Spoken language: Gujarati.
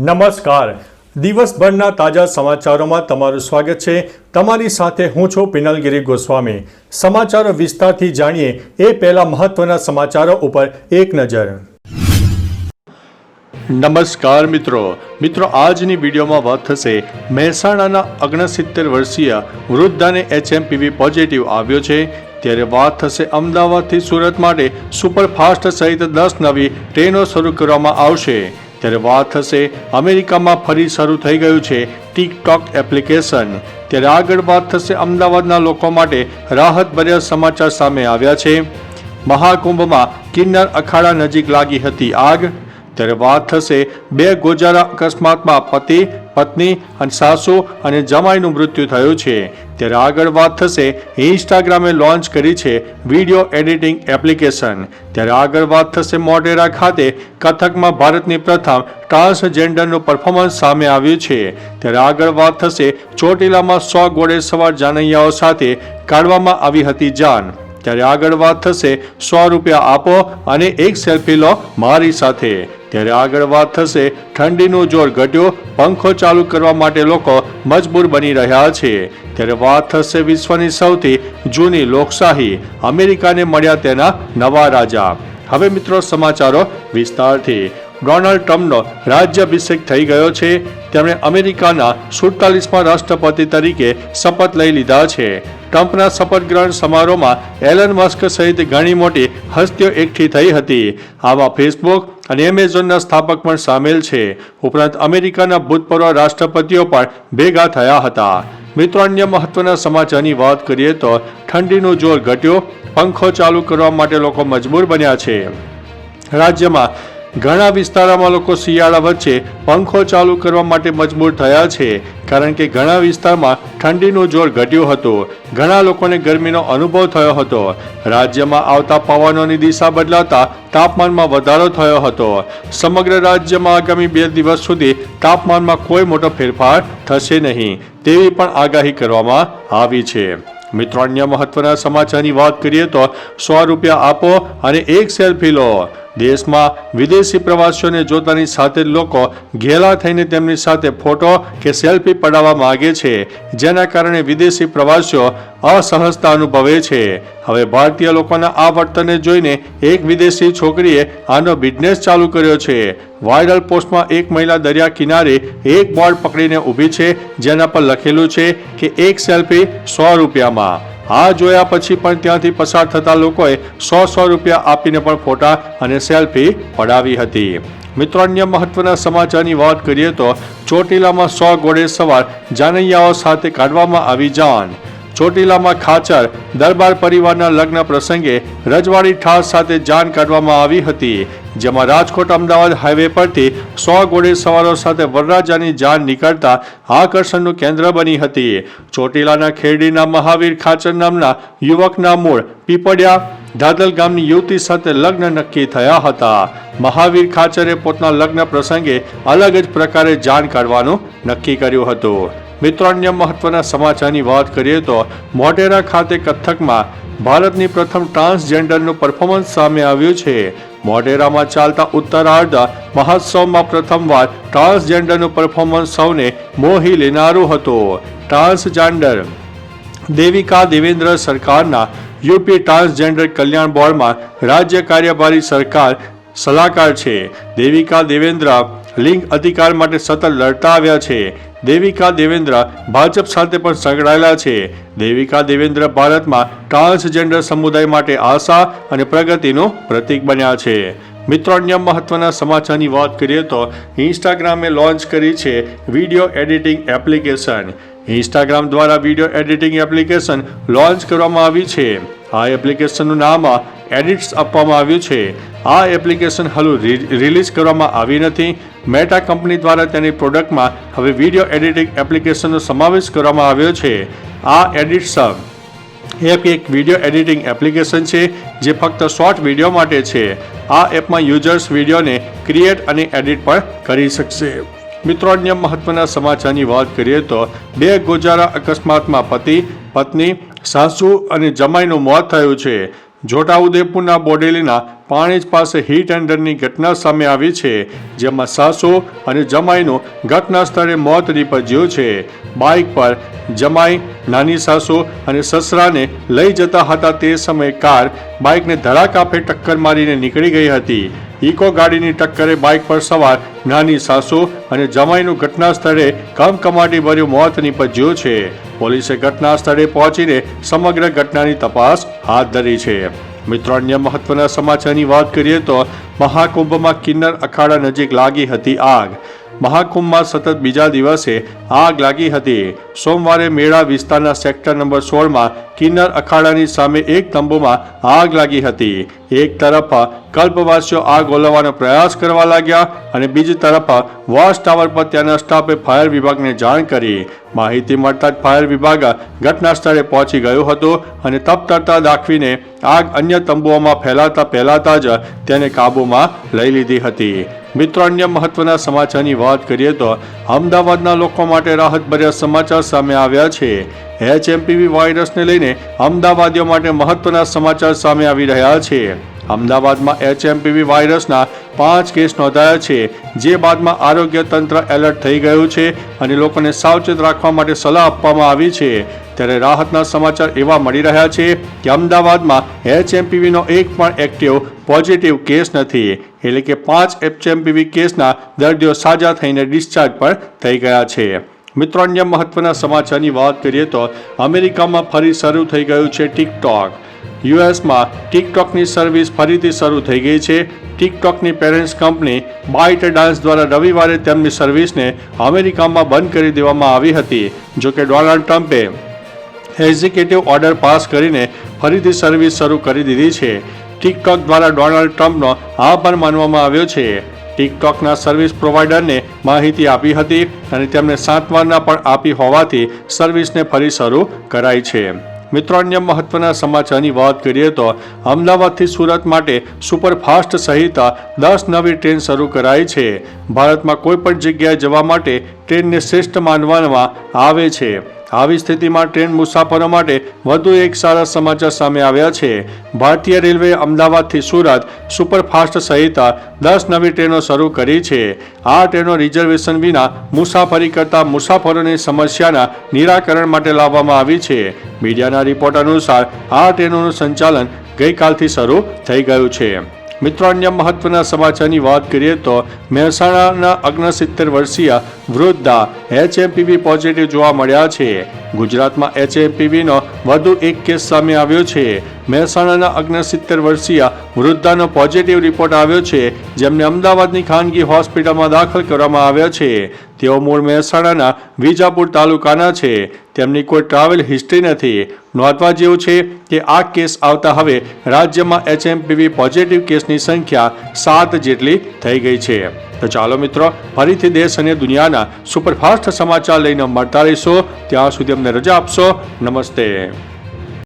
નમસ્કાર. દિવસભરના તાજા સમાચારોમાં તમારું સ્વાગત છે. તમારી સાથે હું છું પિનલગીરી ગોસ્વામી. સમાચારો વિસ્તારથી જાણીએ એ પહેલા મહત્વના સમાચારો ઉપર એક નજર. નમસ્કાર મિત્રો. આજની વિડીયોમાં વાત થશે મહેસાણાના 69 વર્ષીય વૃદ્ધાને HMPV પોઝિટિવ આવ્યો છે. ત્યારે વાત થશે અમદાવાદથી સુરત માટે સુપરફાસ્ટ સહિત 10 નવી ટ્રેનો શરૂ કરવામાં આવશે. ત્યારે વાત થશે અમેરિકામાં ફરી શરૂ થઈ ગયું છે ટિકટોક એપ્લિકેશન. ત્યારે આગળ વાત થશે અમદાવાદના લોકો માટે રાહતભર્યા સમાચાર સામે આવ્યા છે. મહાકુંભમાં કિન્નર અખાડા નજીક લાગી હતી આગ. ત્યારે વાત થશે 2 ગોજારા અકસ્માતમાં પતિ પત્ની અને સાસુ અને જમાઈનું મૃત્યુ થયું છે. ત્યારે આગળ વાત થશે ઇન્સ્ટાગ્રામે લોન્ચ કરી છે વિડીયો એડિટિંગ એપ્લિકેશન. ત્યારે આગળ વાત થશે મોઢેરા ખાતે કથકમાં ભારતની પ્રથમ ટ્રાન્સજેન્ડરનું પરફોર્મન્સ સામે આવ્યું છે. ત્યારે આગળ વાત થશે ચોટીલામાં 100 ઘોડેસવાર જાનૈયાઓ સાથે કાઢવામાં આવી હતી જાન. ત્યારે આગળ વાત થશે 100 રૂપિયા આપો અને એક સેલ્ફી લો મારી સાથે. ત્યારે આગળ વાત થશે ઠંડીનું જોર ઘટ્યું, પંખો ચાલુ કરવા માટે લોકો મજબૂર બની રહ્યા છે. ત્યારે વાત થશે વિશ્વની સૌથી જૂની લોકશાહી અમેરિકાને મળ્યા તેના નવા રાજા. હવે મિત્રો સમાચારો વિસ્તારથી. ડોનાલ્ડ ટ્રમ્પનો રાજ્યાભિષેક થઈ ગયો છે. તેમણે અમેરિકાના 47મા રાષ્ટ્રપતિ તરીકે શપથ લઈ લીધા છે. ટ્રમ્પના શપથ ગ્રહણ સમારોહમાં એલન મસ્ક સહિત ઘણી મોટી હસ્તીઓ એકઠી થઈ હતી. આમાં ફેસબુક અને એમેઝોનના સ્થાપક પણ સામેલ છે. ઉપરાંત અમેરિકાના ભૂતપૂર્વ રાષ્ટ્રપતિઓ પણ ભેગા થયા હતા. મિત્રો, અન્ય મહત્વના સમાચારની વાત કરીએ તો ઠંડીનું જોર ઘટ્યું, પંખો ચાલુ કરવા માટે લોકો મજબૂર બન્યા છે. રાજ્યમાં ઘણા વિસ્તારોમાં લોકો શિયાળા વચ્ચે પંખો ચાલુ કરવા માટે મજબૂર થયા છે, કારણ કે ઘણા વિસ્તારમાં ઠંડીનું જોર ઘટ્યું હતું. ઘણા લોકોને ગરમીનો અનુભવ થયો હતો. રાજ્યમાં આવતા પવનોની દિશા બદલાતા તાપમાનમાં વધારો થયો હતો. સમગ્ર રાજ્યમાં આગામી 2 દિવસ સુધી તાપમાનમાં કોઈ મોટો ફેરફાર થશે નહીં તેવી પણ આગાહી કરવામાં આવી છે. મિત્રો, અન્ય મહત્વના સમાચારની વાત કરીએ તો 100 રૂપિયા આપો અને એક સેલ્ફી લો. દેશમાં વિદેશી પ્રવાસીઓને જોતાની સાથે જ લોકો ઘેલા થઈને તેમની સાથે ફોટો કે સેલ્ફી પડાવવા માંગે છે, જેના કારણે વિદેશી પ્રવાસીઓ અસહજતા અનુભવે છે. હવે ભારતીય લોકોના આ વર્તનને જોઈને એક વિદેશી છોકરીએ આનો બિઝનેસ ચાલુ કર્યો છે. વાયરલ પોસ્ટમાં એક મહિલા દરિયા કિનારે એક બોર્ડ પકડીને ઊભી છે, જેના પર લખેલું છે કે એક સેલ્ફી 100 રૂપિયામાં. આ જોયા પછી પણ ત્યાંથી પસાર થતા લોકોએ 100 રૂપિયા આપીને પણ ફોટા અને સેલ્ફી પડાવી હતી. મિત્રો, અન્ય મહત્વના સમાચારની વાત કરીએ તો ચોટીલામાં 100 ઘોડેસવાર જાનૈયાઓ સાથે કાઢવામાં આવી જાન. ચોટીલામાં ખાચર દરબાર પરિવારના લગ્ન પ્રસંગે રજવાડી ઠાસ સાથે જાન કાઢવામાં આવી હતી, જેમાં રાજકોટ અમદાવાદ હાઈવે પરથી 100 ઘોડેસવારો સાથે વરરાજાની જાન નીકળતા આકર્ષણનું કેન્દ્ર બની હતી. ચોટીલાના ખેરડીના મહાવીર ખાચર નામના યુવકના મૂળ પીપળિયા ધાદલ ગામની યુવતી સાથે લગ્ન નક્કી થયા હતા. મહાવીર ખાચરે પોતાના લગ્ન પ્રસંગે અલગ જ પ્રકારે જાન કાઢવાનું નક્કી કર્યું હતું. મિત્રો, અન્ય મહત્વના સમાચારની વાત કરીએ તો મોઢેરા ખાતે કથકમાં ભારતની પ્રથમ ટ્રાન્સજેન્ડરનું પરફોર્મન્સ સામે આવ્યું છે. મોઢેરામાં ચાલતા ઉત્તરાર્ધ મહોત્સવમાં પ્રથમવાર ટ્રાન્સજેન્ડરનું પરફોર્મન્સ સૌને મોહી લેનારું હતું. ટ્રાન્સજેન્ડર દેવિકા દેવેન્દ્ર સરકારના યુપી ટ્રાન્સજેન્ડર કલ્યાણ બોર્ડમાં રાજ્ય કાર્યભારી સરકાર સલાહકાર છે. દેવિકા દેવેન્દ્ર લિંગ અધિકાર માટે સતત લડતા આવ્યા છે. દેવિકા દેવેન્દ્ર ભાજપ સાથે પણ સંકળાયેલા છે. દેવિકા દેવેન્દ્ર ભારતમાં ટ્રાન્સજેન્ડર સમુદાય માટે આશા અને પ્રગતિનું પ્રતીક બન્યા છે. મિત્રો, અન્ય મહત્વના સમાચારની વાત કરીએ તો ઇન્સ્ટાગ્રામે લોન્ચ કરી છે વિડીયો એડિટિંગ એપ્લિકેશન. ઇન્સ્ટાગ્રામ દ્વારા વિડીયો એડિટિંગ એપ્લિકેશન લોન્ચ કરવામાં આવી છે. આ એપ્લિકેશનનું નામ એડિટ્સ આપવામાં આવ્યું છે. આ એપ્લિકેશન હજુ રિલીઝ કરવામાં આવી નથી. મેટા કંપની દ્વારા તેની પ્રોડક્ટમાં હવે વિડીયો એડિટિંગ એપ્લિકેશનનો સમાવેશ કરવામાં આવ્યો છે. આ એડિટ્સ એપ એક વિડીયો એડિટિંગ એપ્લિકેશન છે જે ફક્ત શોર્ટ વિડીયો માટે છે. આ એપમાં યુઝર્સ વિડીયોને ક્રિએટ અને એડિટ પણ કરી શકશે. મિત્રો, અન્ય મહત્વના સમાચારની વાત કરીએ તો 2 ગોજારા અકસ્માતમાં પતિ પત્ની સાસુ અને જમાઈનું મોત થયું છે. છોટાઉદેપુરના બોડેલીના પાણેજ પાસે હિટ એન્ડ રનની ઘટના સામે આવી છે, જેમાં સાસુ અને જમાઈનું ઘટના સ્થળે મોત નીપજ્યું છે. બાઇક પર જમાઈ, નાની સાસુ અને સસરાને લઈ જતા હતા તે સમયે કાર બાઇકને ધડાકાફે ટક્કર મારીને નીકળી ગઈ હતી. ઇકો ગાડીની ટક્કરે બાઇક પર સવાર નાની સાસુ અને જમાઈનું ઘટના સ્થળે કમકમાટી ભર્યું મોત નીપજ્યું છે. પોલીસે ઘટના સ્થળે પહોંચીને સમગ્ર ઘટનાની તપાસ હાથ ધરી છે. મિત્રો, અન્ય મહત્વના સમાચારની વાત કરીએ તો મહાકુંભમાં કિન્નર અખાડા નજીક લાગી હતી આગ. મહાકુંભમાં સતત બીજા દિવસે આગ લાગી હતી. સોમવારે મેળા વિસ્તારના સેક્ટર નંબર 16માં કિન્નર અખાડાની સામે એક તંબુમાં આગ લાગી હતી. એક તરફ કલ્પવાસીઓ આગ ઓલવવાનો પ્રયાસ કરવા લાગ્યા અને બીજી તરફ વોચ ટાવર પર ત્યાંના સ્ટાફે ફાયર વિભાગને જાણ કરી. માહિતી મળતા જ ફાયર વિભાગ ઘટના સ્થળે પહોંચી ગયું હતું અને તપતરતા દાખવીને આગ અન્ય તંબુઓમાં ફેલાતા જ તેને કાબૂમાં લઈ લીધી હતી. મિત્રો, અન્ય મહત્વના સમાચારની વાત કરીએ તો અમદાવાદના લોકો માટે રાહતભર્યા સમાચાર સામે આવ્યા છે. HMPV વાયરસને લઈને અમદાવાદીઓ માટે મહત્વના સમાચાર સામે આવી રહ્યા છે. અમદાવાદમાં HMPV વાયરસના 5 કેસ નોંધાયા છે, જે બાદમાં આરોગ્ય તંત્ર એલર્ટ થઈ ગયું છે અને લોકોને સાવચેત રાખવા માટે સલાહ આપવામાં આવી છે. ત્યારે રાહતના સમાચાર એવા મળી રહ્યા છે કે અમદાવાદમાં HMPVનો એક પણ એક્ટિવ પોઝિટિવ કેસ નથી, એટલે કે 5 HMPV કેસના દર્દીઓ સાજા થઈને ડિસ્ચાર્જ પણ થઈ ગયા છે. મિત્રો, અન્ય મહત્વના સમાચારની વાત કરીએ તો અમેરિકામાં ફરી શરૂ થઈ ગયું છે ટિકટોક. યુએસમાં ટિકટોકની સર્વિસ ફરીથી શરૂ થઈ ગઈ છે. ટિકટોકની પેરેન્ટ્સ કંપની બાઇટ ડાન્સ દ્વારા રવિવારે તેમની સર્વિસને અમેરિકામાં બંધ કરી દેવામાં આવી હતી. જોકે ડોનાલ્ડ ટ્રમ્પે એક્ઝિક્યુટિવ ઓર્ડર પાસ કરીને ફરીથી સર્વિસ શરૂ કરી દીધી છે. ટિકટોક દ્વારા ડોનાલ્ડ ટ્રમ્પનો આભાર માનવામાં આવ્યો છે. ટિકટોકના સર્વિસ પ્રોવાઇડરને માહિતી આપી હતી અને તેમને સાંત્વના પણ આપી હોવાથી સર્વિસને ફરી શરૂ કરાઈ છે. મિત્રો, અન્ય મહત્વના સમાચારની વાત કરીએ તો અમદાવાદથી સુરત માટે સુપરફાસ્ટ સહિત 10 નવી ટ્રેન શરૂ કરાઈ છે. ભારતમાં કોઈ પણ જગ્યાએ જવા માટે ટ્રેનને શ્રેષ્ઠ માનવામાં આવે છે. આવી સ્થિતિમાં ટ્રેન મુસાફરો માટે વધુ એક સારા સમાચાર સામે આવ્યા છે. ભારતીય રેલવેએ અમદાવાદથી સુરત સુપરફાસ્ટ સહિત 10 નવી ટ્રેનો શરૂ કરી છે. આ ટ્રેનો રિઝર્વેશન વિના મુસાફરી કરતા મુસાફરોની સમસ્યાના નિરાકરણ માટે લાવવામાં આવી છે. મીડિયાના રિપોર્ટ અનુસાર આ ટ્રેનોનું સંચાલન ગઈકાલથી શરૂ થઈ ગયું છે. મિત્રો, અન્ય મહત્વના સમાચારની વાત કરીએ તો મહેસાણાના 69 વર્ષીય વૃદ્ધા HMPV પોઝિટિવ જોવા મળ્યા છે. ગુજરાતમાં HMPVનો વધુ એક કેસ સામે આવ્યો છે. મહેસાણાના 69 વર્ષીય વૃદ્ધાનો પોઝિટિવ રિપોર્ટ આવ્યો છે, જેમને અમદાવાદની ખાનગી હોસ્પિટલમાં દાખલ કરવામાં આવ્યા છે. તેઓ મૂળ મહેસાણાના વિજાપુર તાલુકાના છે. તેમની કોઈ ટ્રાવેલ હિસ્ટ્રી નથી. નોંધવા જેવું છે કે આ કેસ આવતા હવે રાજ્યમાં HMPV પોઝિટિવ કેસની સંખ્યા 7 જેટલી થઈ ગઈ છે. તો ચાલો મિત્રો, ફરીથી દેશ અને દુનિયાના સુપરફાસ્ટ સમાચાર લઈને મળતા રહીશો. ત્યાં સુધી અમને રજા આપશો. નમસ્તે.